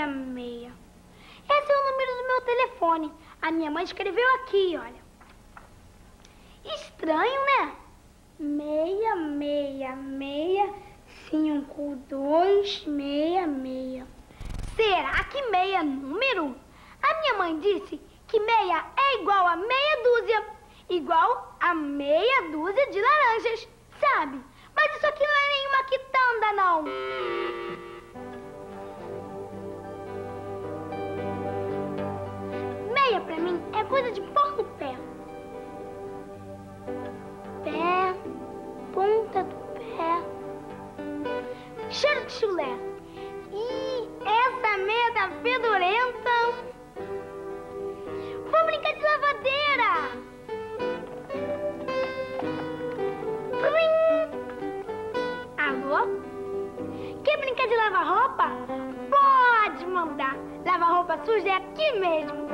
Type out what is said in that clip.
66. Esse é o número do meu telefone. A minha mãe escreveu aqui, olha. Estranho, né? 6665266. Será que meia é número? A minha mãe disse que meia é igual a meia dúzia. Igual a meia dúzia de laranjas, sabe? Mas isso aqui não é nenhuma quitanda, não. Meia pra mim é coisa de pôr no pé. Pé, ponta do pé, cheiro de chulé. Ih, essa meia tá fedorenta. Vou brincar de lavadeira. Alô? Quer brincar de lavar roupa? Pode mandar. Lavar roupa suja é aqui mesmo.